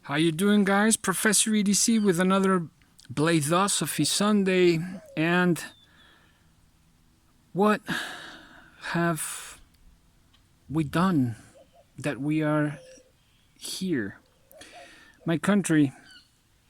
How you doing, guys? Professor EDC with another BLADE-OSOPHY Sunday. And what have we done that we are here? My country,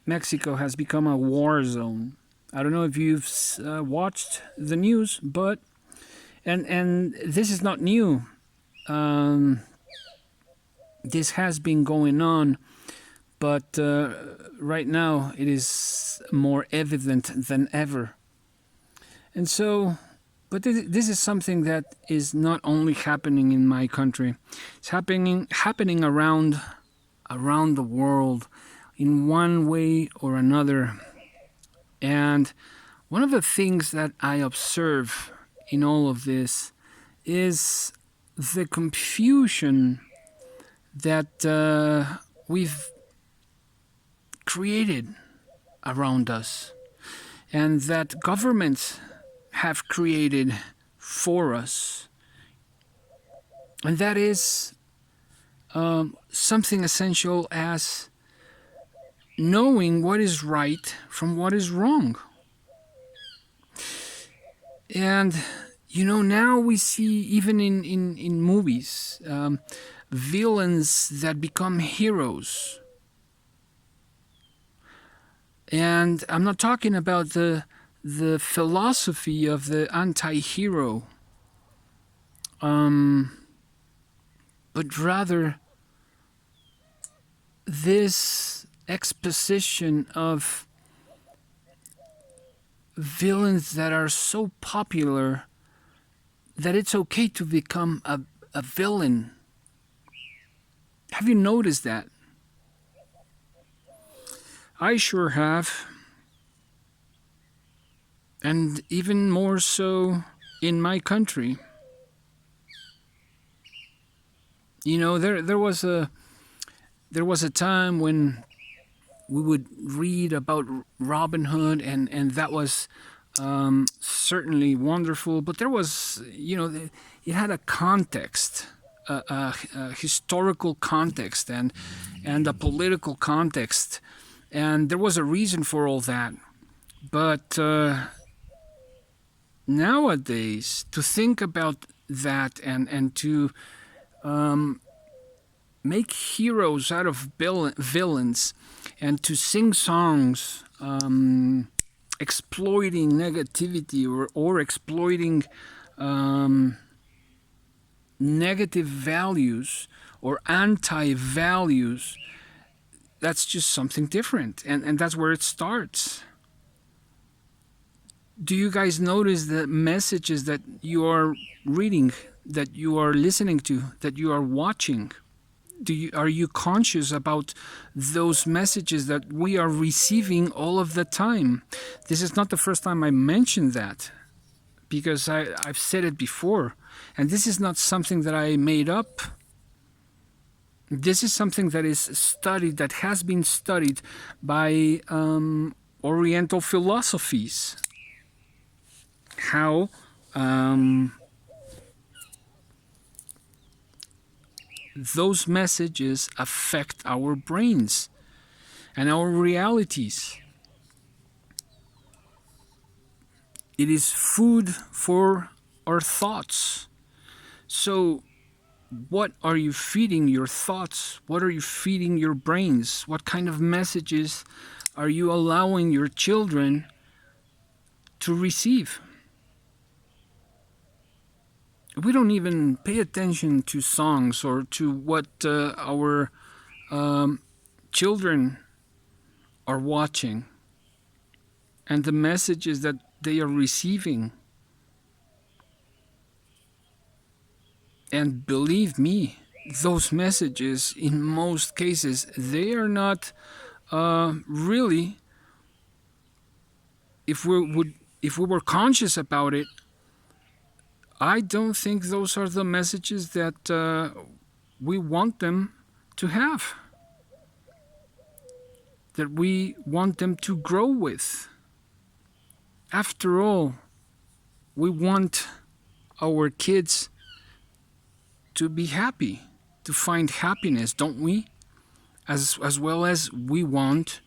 Mexico, has become a war zone. I don't know if you've watched the news, but and this is not new. This has been going on, but right now it is more evident than ever. And so, but this is something that is not only happening in my country; it's happening around the world in one way or another. And one of the things that I observe in all of this is the confusion that we've created around us and that governments have created for us. And that is something essential as knowing what is right from what is wrong. And now we see, even in movies, villains that become heroes. And I'm not talking about the philosophy of the anti-hero, but rather this exposition of villains that are so popular that it's okay to become a villain. Have you noticed that? I sure have. And even more so in my country. There was a time when we would read about Robin Hood, and that was certainly wonderful. But there was, it had a context, a historical context, and a political context, and there was a reason for all that. But nowadays, to think about that and to make heroes out of villains, and to sing songs exploiting negativity or exploiting negative values or anti-values, that's just something different. And that's where it starts. Do you guys notice the messages that you are reading, that you are listening to, that you are watching? Are you conscious about those messages that we are receiving all of the time? This is not the first time I mentioned that, because I've said it before. And this is not something that I made up. This is something that is studied, that has been studied by Oriental philosophies. How those messages affect our brains and our realities. It is food for our thoughts. So what are you feeding your thoughts? What are you feeding your brains? What kind of messages are you allowing your children to receive? We don't even pay attention to songs or to what our children are watching and the messages that they are receiving. And believe me, those messages, in most cases, they are not really, if we were conscious about it, I don't think those are the messages that we want them to have, that we want them to grow with. After all, we want our kids to be happy, to find happiness, don't we? as well as we want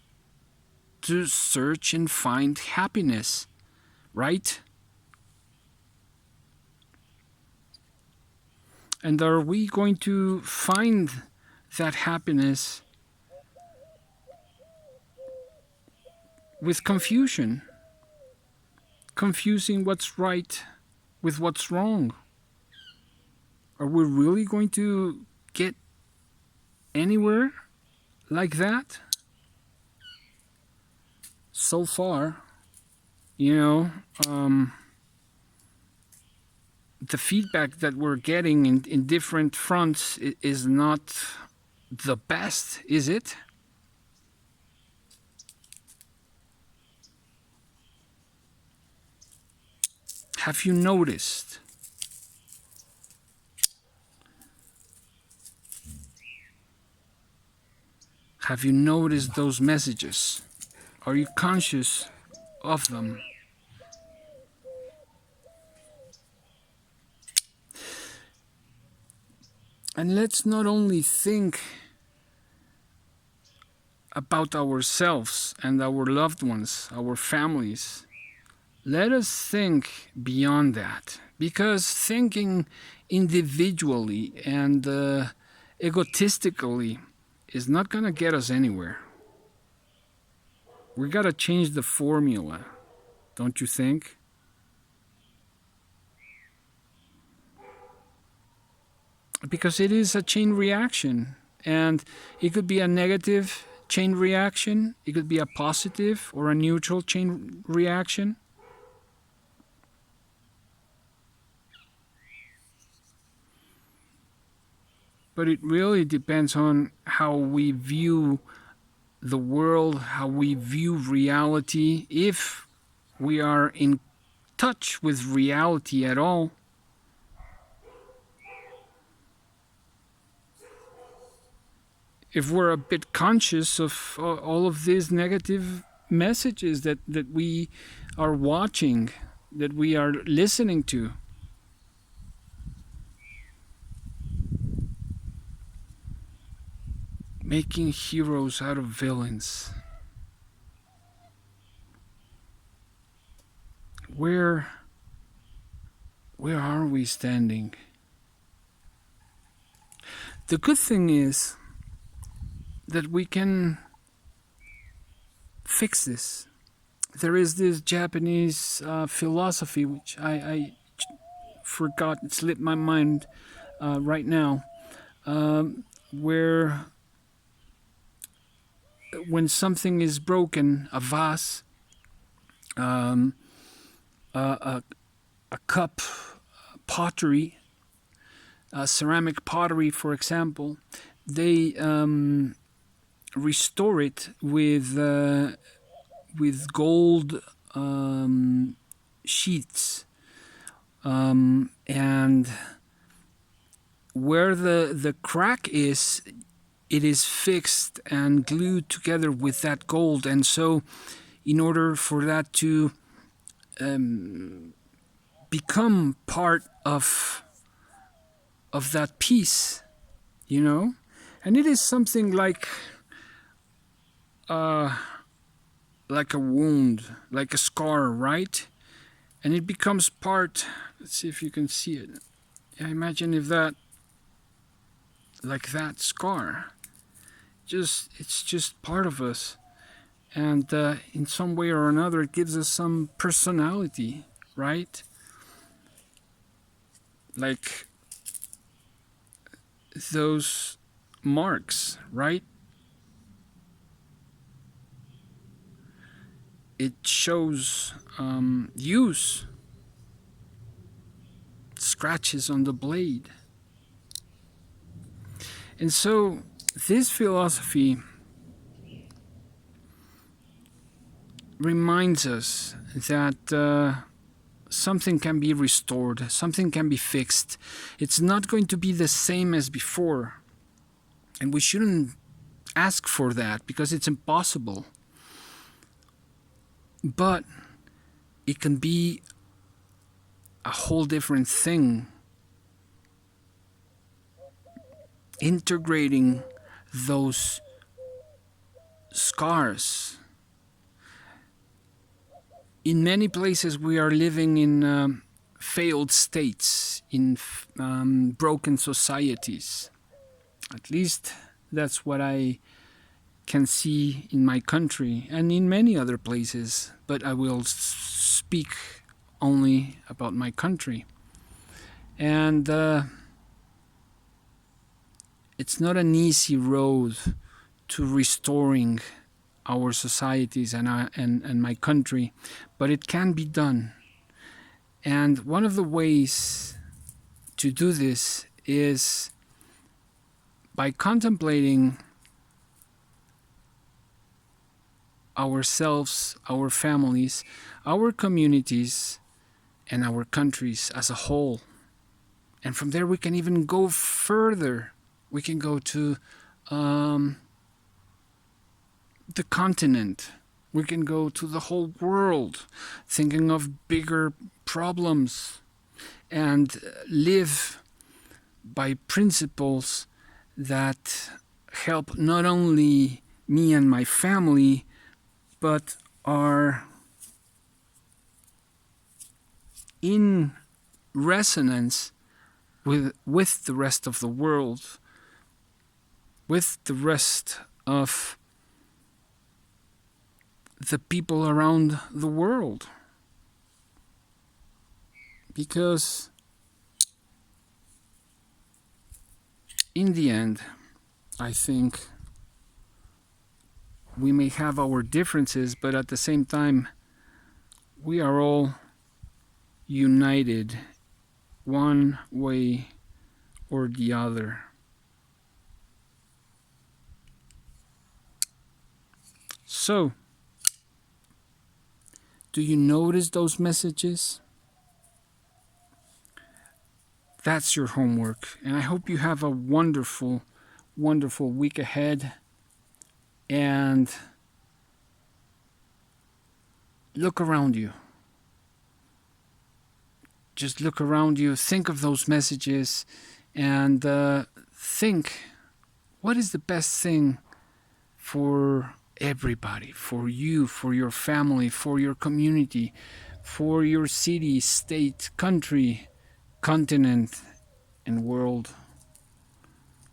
to search and find happiness, right? And are we going to find that happiness with confusion? Confusing what's right with what's wrong? Are we really going to get anywhere like that? So far, the feedback that we're getting in different fronts is not the best, is it? Have you noticed? Have you noticed those messages? Are you conscious of them? And let's not only think about ourselves and our loved ones, our families. Let us think beyond that, because thinking individually and egotistically is not going to get us anywhere. We got to change the formula, don't you think? Because it is a chain reaction, and it could be a negative chain reaction, it could be a positive or a neutral chain reaction. But it really depends on how we view the world, how we view reality, if we are in touch with reality at all. If we're a bit conscious of all of these negative messages that we are watching, that we are listening to. Making heroes out of villains. Where are we standing? The good thing is that we can fix this. There is this Japanese philosophy, which I forgot, it slipped my mind right now, where when something is broken, a vase, a cup, pottery, ceramic pottery, for example, they restore it with gold sheets, and where the crack is, it is fixed and glued together with that gold. And so in order for that to become part of that piece, and it is something like a wound, like a scar, right? And it becomes part. Let's see if you can see it. Yeah, imagine if that, like that scar, it's just part of us, and in some way or another it gives us some personality, right? Like those marks, right? It shows use, scratches on the blade. And so this philosophy reminds us that something can be restored, something can be fixed. It's not going to be the same as before. And we shouldn't ask for that because it's impossible. But it can be a whole different thing. Integrating those scars. In many places, we are living in failed states, in broken societies. At least that's what I can see in my country and in many other places, but I will speak only about my country. And it's not an easy road to restoring our societies and my country, but it can be done. And one of the ways to do this is by contemplating ourselves, our families, our communities, and our countries as a whole. And from there we can even go further. We can go to the continent. We can go to the whole world, thinking of bigger problems, and live by principles that help not only me and my family, but are in resonance with the rest of the world, with the rest of the people around the world. Because in the end, I think we may have our differences, but at the same time, we are all united one way or the other. So, do you notice those messages? That's your homework, and I hope you have a wonderful, wonderful week ahead. And look around you. Just look around you, think of those messages, and think, what is the best thing for everybody, for you, for your family, for your community, for your city, state, country, continent, and world?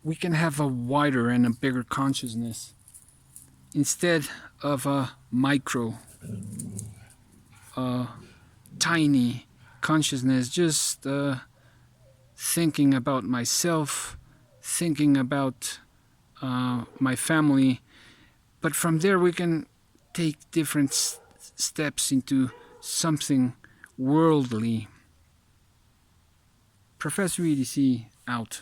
We can have a wider and a bigger consciousness instead of a micro, tiny consciousness, just thinking about myself, thinking about my family. But from there we can take different steps into something worldly. Professor EDC out.